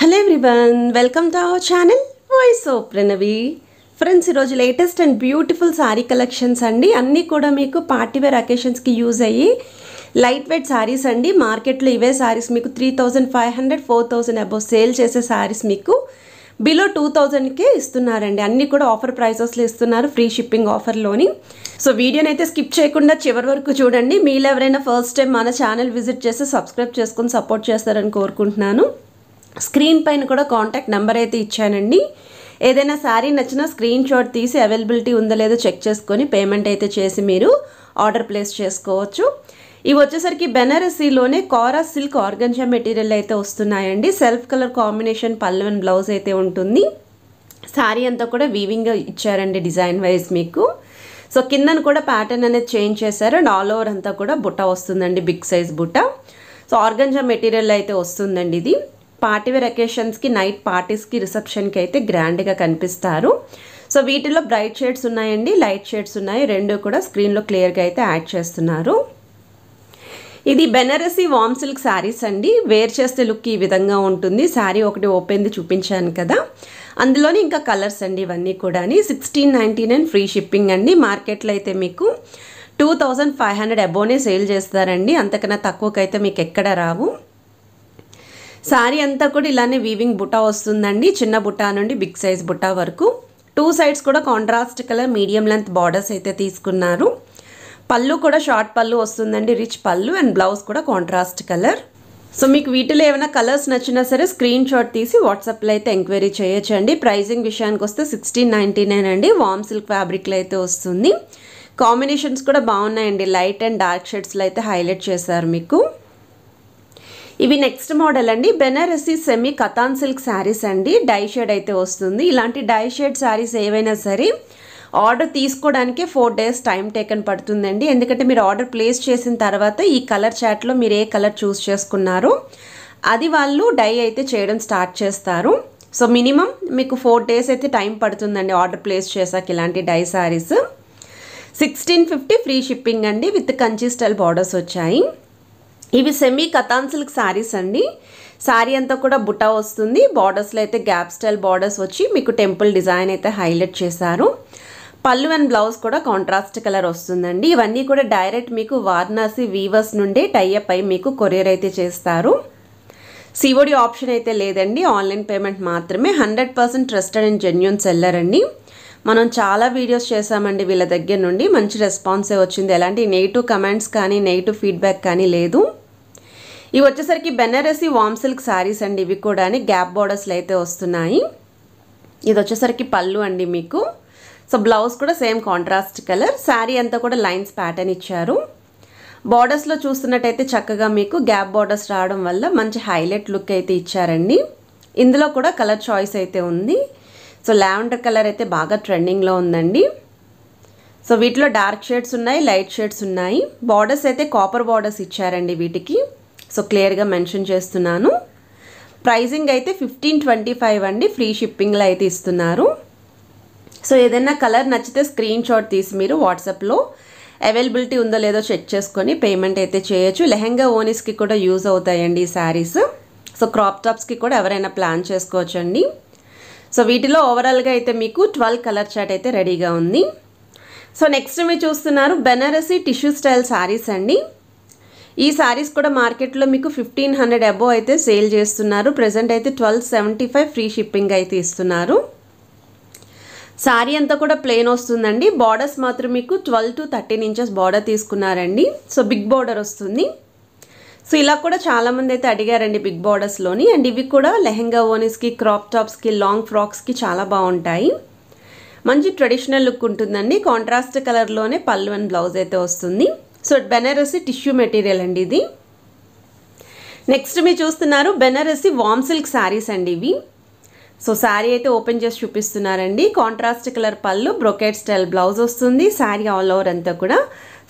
Hello everyone, welcome to our channel voice of Pranavi. Friends, ఈరోజు latest and beautiful sari collections అండి. అన్నీ కూడా మీకు పార్టీవేర్ అకేషన్స్కి యూజ్ అయ్యి లైట్ వెయిట్ శారీస్ అండి. మార్కెట్లో ఇవే శారీస్ మీకు 3500 4000 అబౌవ్ సేల్ చేసే శారీస్ మీకు బిలో 2000కే ఇస్తున్నారండి. అన్నీ కూడా ఆఫర్ ప్రైసెస్లో ఇస్తున్నారు, ఫ్రీ షిప్పింగ్ ఆఫర్లోని. సో వీడియోని అయితే స్కిప్ చేయకుండా చివరి వరకు చూడండి. మీలో ఎవరైనా ఫస్ట్ టైం మన ఛానల్ విజిట్ చేసి సబ్స్క్రైబ్ చేసుకొని సపోర్ట్ చేస్తారని కోరుకుంటున్నాను. స్క్రీన్ పైన కూడా కాంటాక్ట్ నెంబర్ అయితే ఇచ్చానండి. ఏదైనా శారీ నచ్చినా స్క్రీన్ షాట్ తీసి అవైలబిలిటీ ఉందో లేదో చెక్ చేసుకొని పేమెంట్ అయితే చేసి మీరు ఆర్డర్ ప్లేస్ చేసుకోవచ్చు. ఇవి వచ్చేసరికి బెనారసీలోనే కారా సిల్క్ ఆర్గంజా మెటీరియల్ అయితే వస్తున్నాయండి. సెల్ఫ్ కలర్ కాంబినేషన్ పళ్ళు అండ్ బ్లౌజ్ అయితే ఉంటుంది. శారీ అంతా కూడా వీవింగ్గా ఇచ్చారండి డిజైన్ వైజ్ మీకు. సో కిందన కూడా ప్యాటర్న్ అనేది చేంజ్ చేశారు అండ్ ఆల్ ఓవర్ అంతా కూడా బుట్ట వస్తుందండి, బిగ్ సైజ్ బుట్ట. సో ఆర్గంజా మెటీరియల్ అయితే వస్తుందండి. ఇది పార్టీవేర్ అకేషన్స్కి, నైట్ పార్టీస్కి, రిసెప్షన్కి అయితే గ్రాండ్గా కనిపిస్తారు. సో వీటిలో బ్రైట్ షేడ్స్ ఉన్నాయండి, లైట్ షేడ్స్ ఉన్నాయి. రెండు కూడా స్క్రీన్లో క్లియర్గా అయితే యాడ్ చేస్తున్నారు. ఇది బెనారసీ వామ్ సిల్క్ శారీస్ అండి. వేర్ చేస్తే లుక్ ఈ విధంగా ఉంటుంది. శారీ ఒకటి ఓపెన్ది చూపించాను కదా, అందులోని ఇంకా కలర్స్ అండి ఇవన్నీ కూడా. 1699 ఫ్రీ షిప్పింగ్ అండి. మార్కెట్లో అయితే మీకు 2500 అబోనే సేల్ చేస్తారండి. అంతకన్నా తక్కువకైతే మీకు ఎక్కడ రావు. శారీ అంతా కూడా ఇలానే వీవింగ్ బుటా వస్తుందండి. చిన్న బుటా నుండి బిగ్ సైజ్ బుటా వరకు. టూ సైడ్స్ కూడా contrast colour medium length borders అయితే తీసుకున్నారు. పళ్ళు కూడా షార్ట్ పళ్ళు వస్తుందండి, రిచ్ పళ్ళు. అండ్ బ్లౌజ్ కూడా కాంట్రాస్ట్ కలర్. సో మీకు వీటిలో ఏమైనా కలర్స్ నచ్చినా సరే స్క్రీన్ షాట్ తీసి వాట్సాప్లో అయితే ఎంక్వైరీ చేయొచ్చండి. ప్రైజింగ్ విషయానికి వస్తే 1699 అండి. వామ్ సిల్క్ ఫ్యాబ్రిక్లో అయితే వస్తుంది. కాంబినేషన్స్ కూడా బాగున్నాయండి. లైట్ అండ్ డార్క్ షేడ్స్లో అయితే హైలైట్ చేశారు మీకు. ఇవి నెక్స్ట్ మోడల్ అండి. బెనారసీ సెమీ కతాన్ సిల్క్ శారీస్ అండి. డై షేడ్ అయితే వస్తుంది. ఇలాంటి డై షేడ్ శారీస్ ఏవైనా సరే ఆర్డర్ తీసుకోవడానికి 4 days టైం టేకన్ పడుతుందండి. ఎందుకంటే మీరు ఆర్డర్ ప్లేస్ చేసిన తర్వాత ఈ కలర్ చాట్లో మీరు ఏ కలర్ చూస్ చేసుకున్నారో అది వాళ్ళు డై అయితే చేయడం స్టార్ట్ చేస్తారు. సో మినిమం మీకు 4 days అయితే టైం పడుతుందండి ఆర్డర్ ప్లేస్ చేసాక. ఇలాంటి డై శారీస్ 1650 ఫ్రీ షిప్పింగ్ అండి. విత్ కంచి స్టైల్ బార్డర్స్ వచ్చాయి. ఇవి సెమీ కతాన్ సిల్క్ శారీస్ అండి. శారీ అంతా కూడా బుటా వస్తుంది. బార్డర్స్లో అయితే గ్యాప్ స్టైల్ బార్డర్స్ వచ్చి మీకు టెంపుల్ డిజైన్ అయితే హైలైట్ చేశారు. పళ్ళు అండ్ బ్లౌజ్ కూడా కాంట్రాస్ట్ కలర్ వస్తుందండి. ఇవన్నీ కూడా డైరెక్ట్ మీకు వారణాసి వీవర్స్ నుండే టైఅప్ అయి మీకు కొరియర్ అయితే చేస్తారు. సిఓడి ఆప్షన్ అయితే లేదండి, ఆన్లైన్ పేమెంట్ మాత్రమే. 100% ట్రస్టెడ్ అండ్ జెన్యూన్ సెల్లర్ అండి. మనం చాలా వీడియోస్ చేసామండి వీళ్ళ దగ్గర నుండి. మంచి రెస్పాన్సే వచ్చింది. ఎలాంటి నెగిటివ్ కమెంట్స్ కానీ నెగిటివ్ ఫీడ్బ్యాక్ కానీ లేదు. ఇవి వచ్చేసరికి బెనారసీ వామ్ సిల్క్ శారీస్ అండి. ఇవి కూడా గ్యాప్ బార్డర్స్లో అయితే వస్తున్నాయి. ఇది వచ్చేసరికి పళ్ళు అండి మీకు. సో బ్లౌజ్ కూడా సేమ్ కాంట్రాస్ట్ కలర్. శారీ అంతా కూడా లైన్స్ ప్యాటర్న్ ఇచ్చారు. బార్డర్స్లో చూస్తున్నట్టయితే చక్కగా మీకు గ్యాప్ బార్డర్స్ రావడం వల్ల మంచి హైలైట్ లుక్ అయితే ఇచ్చారండి. ఇందులో కూడా కలర్ చాయిస్ అయితే ఉంది. సో లావెండర్ కలర్ అయితే బాగా ట్రెండింగ్లో ఉందండి. సో వీటిలో డార్క్ షేడ్స్ ఉన్నాయి, లైట్ షేడ్స్ ఉన్నాయి. బార్డర్స్ అయితే కాపర్ బార్డర్స్ ఇచ్చారండి వీటికి. సో క్లియర్గా మెన్షన్ చేస్తున్నాను. ప్రైజింగ్ అయితే 1525 అండి. ఫ్రీ షిప్పింగ్లో అయితే ఇస్తున్నారు. సో ఏదైనా కలర్ నచ్చితే స్క్రీన్ షాట్ తీసి మీరు వాట్సాప్లో అవైలబిలిటీ ఉందో లేదో చెక్ చేసుకొని పేమెంట్ అయితే చేయొచ్చు. లెహెంగా ఓనీస్కి కూడా యూజ్ అవుతాయండి ఈ శారీస్. సో క్రాప్ టాప్స్కి కూడా ఎవరైనా ప్లాన్ చేసుకోవచ్చండి. సో వీటిలో ఓవరాల్గా అయితే మీకు 12 కలర్ చార్ట్ అయితే రెడీగా ఉంది. సో నెక్స్ట్ మీరు చూస్తున్నారు బెనారసీ టిష్యూ స్టైల్ శారీస్ అండి. ఈ శారీస్ కూడా మార్కెట్లో మీకు 1500 అబోవ్ అయితే సేల్ చేస్తున్నారు. ప్రజెంట్ అయితే 1275 ఫ్రీ షిప్పింగ్ అయితే ఇస్తున్నారు. శారీ అంతా కూడా ప్లెయిన్ వస్తుందండి. బార్డర్స్ మాత్రం మీకు 12 to 13 inches బార్డర్ తీసుకున్నారండి. సో బిగ్ బార్డర్ వస్తుంది. సో ఇలా కూడా చాలామంది అయితే అడిగారండి బిగ్ బార్డర్స్లోని. అండ్ ఇవి కూడా లెహెంగా ఓనీస్కి, క్రాప్ టాప్స్కి, లాంగ్ ఫ్రాక్స్కి చాలా బాగుంటాయి. మంచి ట్రెడిషనల్ లుక్ ఉంటుందండి. కాంట్రాస్ట్ కలర్లోనే పళ్ళు అండ్ బ్లౌజ్ అయితే వస్తుంది. సో బెనారసీ టిష్యూ మెటీరియల్ అండి ఇది. నెక్స్ట్ మీరు చూస్తున్నారు బెనారసీ వామ్ సిల్క్ శారీస్ అండి ఇవి. సో శారీ అయితే ఓపెన్ చేసి చూపిస్తున్నారండి. కాంట్రాస్ట్ కలర్ పళ్ళు, బ్రొకెట్ స్టైల్ బ్లౌజ్ వస్తుంది. శారీ ఆల్ ఓవర్ అంతా కూడా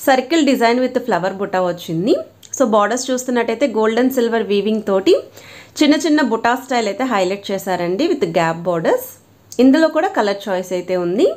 సర్కిల్ డిజైన్ విత్ ఫ్లవర్ బుటా వచ్చింది. సో బార్డర్స్ చూస్తున్నట్టయితే గోల్డెన్ సిల్వర్ వీవింగ్ తోటి చిన్న చిన్న బుటా స్టైల్ అయితే హైలైట్ చేశారండి విత్ గ్యాప్ బార్డర్స్. ఇందులో కూడా కలర్ చాయిస్ అయితే ఉంది.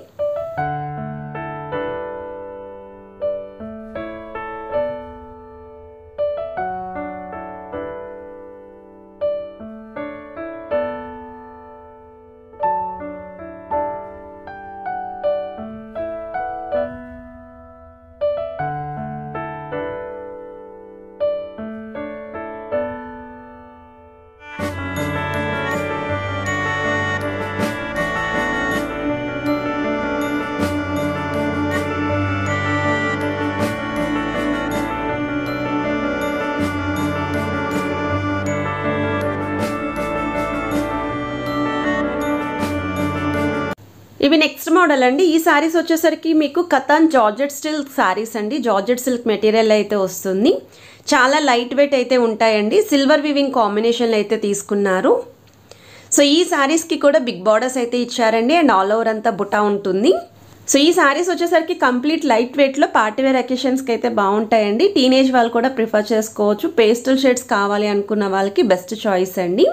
ఇవి నెక్స్ట్ మోడల్ అండి. ఈ సారీస్ వచ్చేసరికి మీకు కతాన్ జార్జెట్ సిల్క్ సారీస్ అండి. జార్జెట్ సిల్క్ మెటీరియల్ అయితే వస్తుంది. చాలా లైట్ వెయిట్ అయితే ఉంటాయండి. సిల్వర్ వీవింగ్ కాంబినేషన్లో అయితే తీసుకున్నారు. సో ఈ సారీస్కి కూడా బిగ్ బార్డర్స్ అయితే ఇచ్చారండి అండ్ ఆల్ ఓవర్ అంతా బుటా ఉంటుంది. సో ఈ సారీస్ వచ్చేసరికి కంప్లీట్ లైట్ వెయిట్లో పార్టీవేర్ అకేషన్స్కి అయితే బాగుంటాయండి. టీనేజ్ వాళ్ళు కూడా ప్రిఫర్ చేసుకోవచ్చు. పేస్టల్ షేడ్స్ కావాలి అనుకున్న వాళ్ళకి బెస్ట్ చాయిస్ అండి.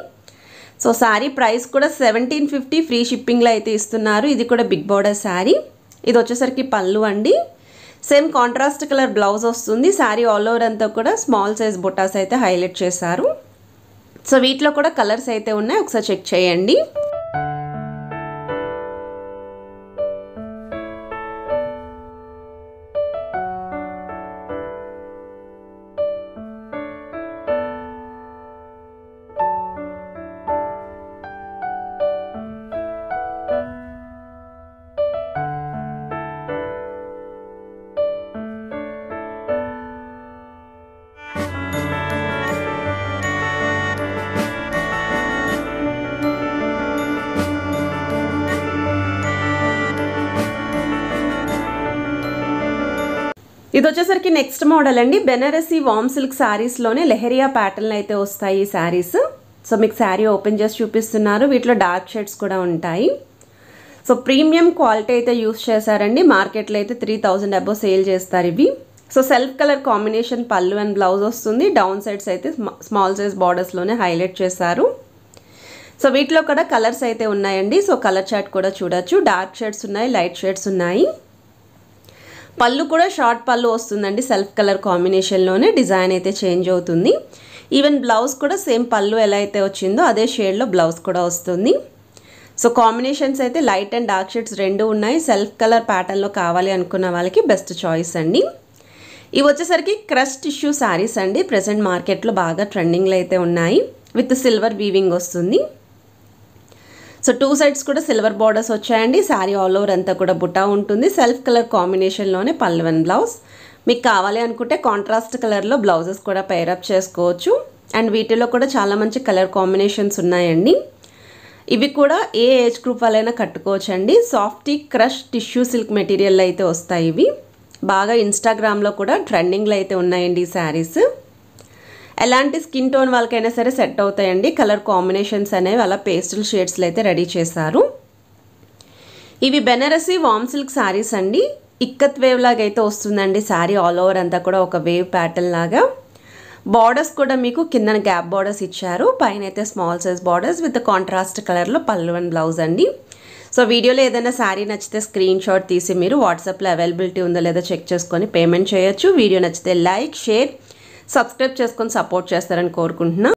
సో శారీ ప్రైస్ కూడా 1750 ఫ్రీ షిప్పింగ్లో అయితే ఇస్తున్నారు. ఇది కూడా బిగ్ బార్డర్ శారీ. ఇది వచ్చేసరికి పళ్ళు అండి. సేమ్ కాంట్రాస్ట్ కలర్ బ్లౌజ్ వస్తుంది. శారీ ఆల్ ఓవర్ అంతా కూడా స్మాల్ సైజ్ బుటాస్ అయితే హైలైట్ చేశారు. సో వీటిలో కూడా కలర్స్ అయితే ఉన్నాయి, ఒకసారి చెక్ చేయండి. ఇది వచ్చేసరికి నెక్స్ట్ మోడల్ అండి. బెనారసీ వామ్ సిల్క్ శారీస్లోనే లెహరియా ప్యాటర్న్ అయితే వస్తాయి ఈ శారీస్. సో మీకు శారీ ఓపెన్ చేసి చూపిస్తున్నారు. వీటిలో డార్క్ షేడ్స్ కూడా ఉంటాయి. సో ప్రీమియం క్వాలిటీ అయితే యూస్ చేశారండి. మార్కెట్లో అయితే 3000 అబోవ్ సేల్ చేస్తారు ఇవి. సో సెల్ఫ్ కలర్ కాంబినేషన్ పళ్ళు అండ్ బ్లౌజ్ వస్తుంది. డౌన్ సైడ్స్ అయితే స్మాల్ సైజ్ బార్డర్స్లోనే హైలైట్ చేశారు. సో వీటిలో కూడా కలర్స్ అయితే ఉన్నాయండి. సో కలర్ చార్ట్ కూడా చూడొచ్చు. డార్క్ షేడ్స్ ఉన్నాయి, లైట్ షేడ్స్ ఉన్నాయి. పళ్ళు కూడా షార్ట్ పళ్ళు వస్తుందండి. సెల్ఫ్ కలర్ కాంబినేషన్లోనే డిజైన్ అయితే చేంజ్ అవుతుంది. ఈవెన్ బ్లౌజ్ కూడా సేమ్ పళ్ళు ఎలా అయితే వచ్చిందో అదే షేడ్లో బ్లౌజ్ కూడా వస్తుంది. సో కాంబినేషన్స్ అయితే లైట్ అండ్ డార్క్ షేడ్స్ రెండు ఉన్నాయి. సెల్ఫ్ కలర్ ప్యాటర్న్లో కావాలి అనుకున్న వాళ్ళకి బెస్ట్ చాయిస్ అండి. ఇవి వచ్చేసరికి క్రష్ టిష్యూ శారీస్ అండి. ప్రెసెంట్ మార్కెట్లో బాగా ట్రెండింగ్లో అయితే ఉన్నాయి. విత్ సిల్వర్ వీవింగ్ వస్తుంది. సో టూ సైడ్స్ కూడా సిల్వర్ బార్డర్స్ వచ్చాయండి. శారీ ఆల్ ఓవర్ అంతా కూడా బుటా ఉంటుంది. సెల్ఫ్ కలర్ కాంబినేషన్లోనే పళ్ళు అండ్ బ్లౌజ్. మీకు కావాలి అనుకుంటే కాంట్రాస్ట్ కలర్లో బ్లౌజెస్ కూడా పేరప్ చేసుకోవచ్చు. అండ్ వీటిలో కూడా చాలా మంచి కలర్ కాంబినేషన్స్ ఉన్నాయండి. ఇవి కూడా ఏ ఏజ్ గ్రూప్ వాళ్ళైనా కట్టుకోవచ్చు అండి. Softy crush tissue silk material అయితే వస్తాయి. ఇవి బాగా ఇన్స్టాగ్రామ్లో కూడా ట్రెండింగ్లో అయితే ఉన్నాయండి ఈ శారీస్. ఎలాంటి స్కిన్ టోన్ వాళ్ళకైనా సరే సెట్ అవుతాయండి. కలర్ కాంబినేషన్స్ అనేవి అలా పేస్టల్ షేడ్స్లో అయితే రెడీ చేశారు. ఇవి బెనారసీ వామ్ సిల్క్ శారీస్ అండి. ఇక్కత్ వేవ్ లాగా అయితే వస్తుందండి శారీ ఆల్ ఓవర్ అంతా కూడా ఒక వేవ్ ప్యాటర్న్ లాగా. బార్డర్స్ కూడా మీకు కిందన గ్యాప్ బార్డర్స్ ఇచ్చారు. పైన అయితే small size borders with contrast కలర్లో పళ్ళు అండ్ బ్లౌజ్ అండి. సో వీడియోలో ఏదైనా శారీ నచ్చితే స్క్రీన్ షాట్ తీసి మీరు వాట్సాప్లో అవైలబిలిటీ ఉందో లేదో చెక్ చేసుకొని పేమెంట్ చేయొచ్చు. వీడియో నచ్చితే లైక్, షేర్, సబ్స్క్రైబ్ చేసుకొని సపోర్ట్ చేస్తారని కోరుకుంటున్నా.